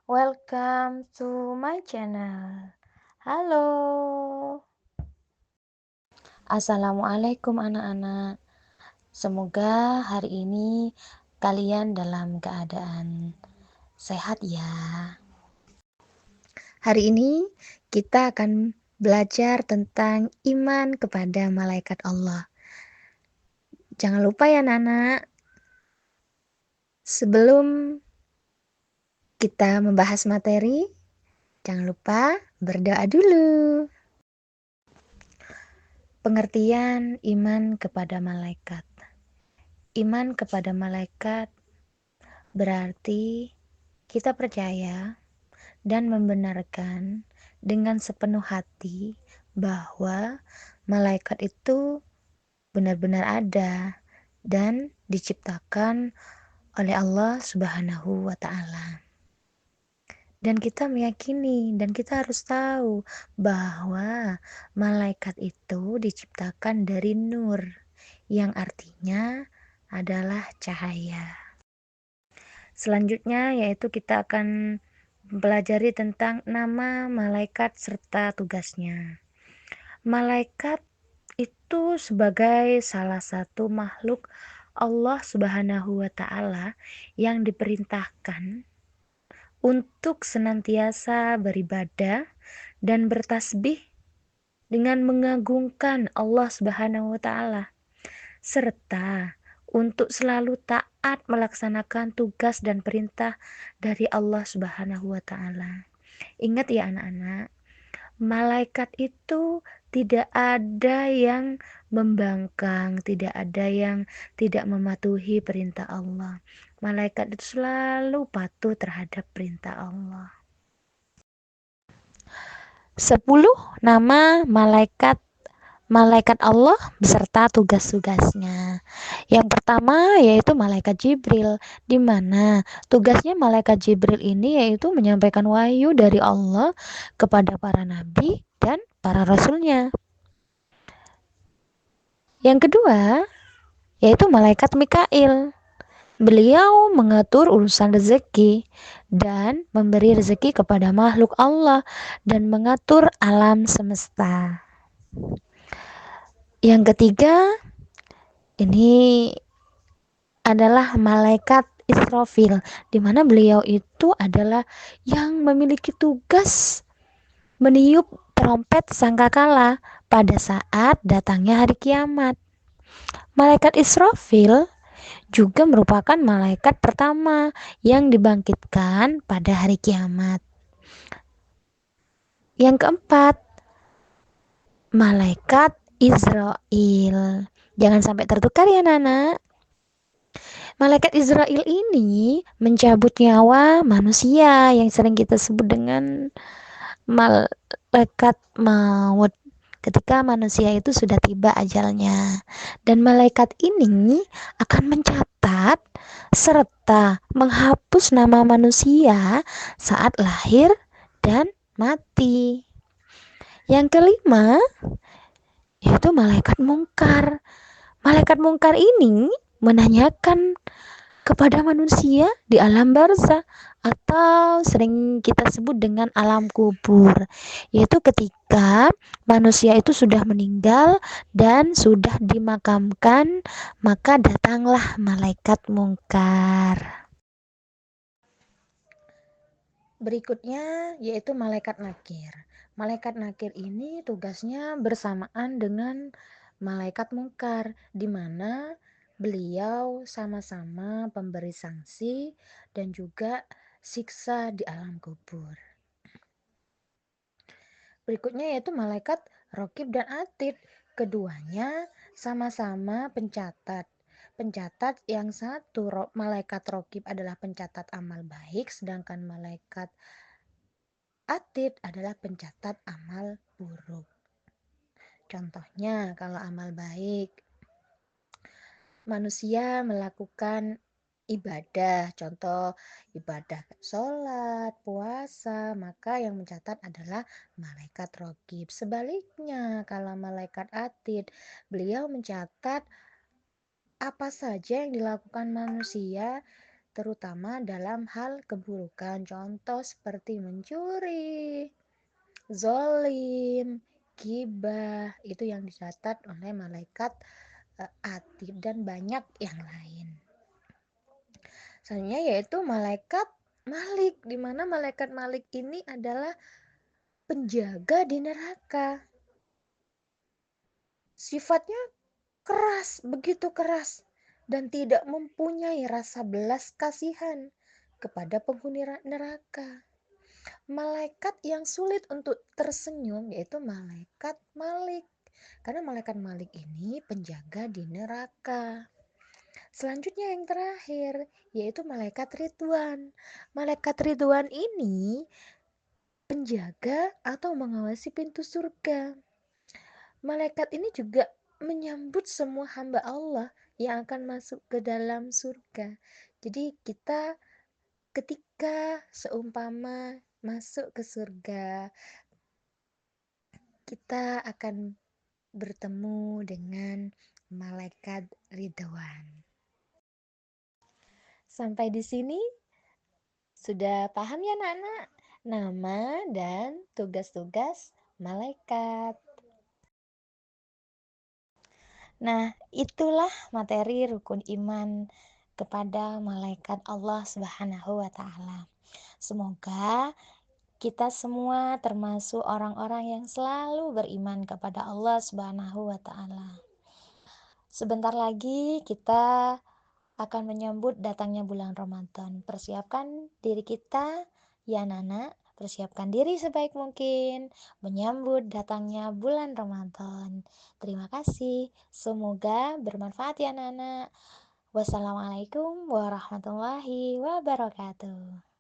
Welcome to my channel. Halo. Assalamualaikum anak-anak. Semoga hari ini kalian dalam keadaan sehat ya. Hari ini kita akan belajar tentang iman kepada malaikat Allah. Jangan lupa ya anak-anak, sebelum kita membahas materi, jangan lupa berdoa dulu. Pengertian iman kepada malaikat. Iman kepada malaikat berarti kita percaya dan membenarkan dengan sepenuh hati bahwa malaikat itu benar-benar ada dan diciptakan oleh Allah Subhanahu wa Ta'ala. Dan kita meyakini dan kita harus tahu bahwa malaikat itu diciptakan dari nur, yang artinya adalah cahaya. Selanjutnya yaitu kita akan mempelajari tentang nama malaikat serta tugasnya. Malaikat itu sebagai salah satu makhluk Allah Subhanahu wa Ta'ala yang diperintahkan untuk senantiasa beribadah dan bertasbih dengan mengagungkan Allah Subhanahu wa Ta'ala, serta untuk selalu taat melaksanakan tugas dan perintah dari Allah Subhanahu wa Ta'ala. Ingat ya anak-anak, malaikat itu tidak ada yang membangkang, tidak ada yang tidak mematuhi perintah Allah. Malaikat itu selalu patuh terhadap perintah Allah. 10 nama malaikat Allah beserta tugas-tugasnya. Yang pertama yaitu malaikat Jibril, di mana tugasnya malaikat Jibril ini yaitu menyampaikan wahyu dari Allah kepada para nabi dan para rasulnya. Yang kedua yaitu malaikat Mikail. Beliau mengatur urusan rezeki dan memberi rezeki kepada makhluk Allah dan mengatur alam semesta. Yang ketiga ini adalah malaikat Israfil, di mana beliau itu adalah yang memiliki tugas meniup trompet sangkakala pada saat datangnya hari kiamat. Malaikat Israfil juga merupakan malaikat pertama yang dibangkitkan pada hari kiamat. Yang keempat, malaikat Israel. Jangan sampai tertukar ya Nana. Malaikat Israel ini mencabut nyawa manusia yang sering kita sebut dengan malaikat maut ketika manusia itu sudah tiba ajalnya. Dan malaikat ini akan mencatat serta menghapus nama manusia saat lahir dan mati. Yang kelima yaitu malaikat mungkar. Malaikat mungkar ini menanyakan kepada manusia di alam barzah atau sering kita sebut dengan alam kubur, yaitu ketika manusia itu sudah meninggal dan sudah dimakamkan, maka datanglah malaikat mungkar. Berikutnya yaitu malaikat nakir. Malaikat nakir ini tugasnya bersamaan dengan malaikat mungkar, di mana beliau sama-sama pemberi sanksi dan juga siksa di alam kubur. Berikutnya yaitu malaikat rokib dan atid. Keduanya sama-sama pencatat. Pencatat yang satu, malaikat rokib adalah pencatat amal baik, sedangkan malaikat atid adalah pencatat amal buruk. Contohnya, kalau amal baik, manusia melakukan ibadah, contoh ibadah sholat, puasa, maka yang mencatat adalah malaikat rokib. Sebaliknya, kalau malaikat atid, beliau mencatat apa saja yang dilakukan manusia terutama dalam hal keburukan. Contoh seperti mencuri, zolim, gibah, itu yang dicatat oleh malaikat atid dan banyak yang lain. Selanjutnya yaitu malaikat Malik, di mana malaikat Malik ini adalah penjaga di neraka. Sifatnya keras, begitu keras, dan tidak mempunyai rasa belas kasihan kepada penghuni neraka. Malaikat yang sulit untuk tersenyum yaitu malaikat Malik, karena malaikat Malik ini penjaga di neraka. Selanjutnya yang terakhir yaitu malaikat Ridwan. Malaikat Ridwan ini penjaga atau mengawasi pintu surga. Malaikat ini juga menyambut semua hamba Allah yang akan masuk ke dalam surga. Jadi kita ketika seumpama masuk ke surga, kita akan bertemu dengan malaikat Ridwan. Sampai di sini sudah paham ya anak-anak? Nama dan tugas-tugas malaikat. Nah, itulah materi rukun iman kepada malaikat Allah Subhanahu wa taala. Semoga kita semua termasuk orang-orang yang selalu beriman kepada Allah Subhanahu wa taala. Sebentar lagi kita akan menyambut datangnya bulan Ramadan. Persiapkan diri kita ya Nana, persiapkan diri sebaik mungkin menyambut datangnya bulan Ramadan. Terima kasih. Semoga bermanfaat ya Nana. Wassalamualaikum warahmatullahi wabarakatuh.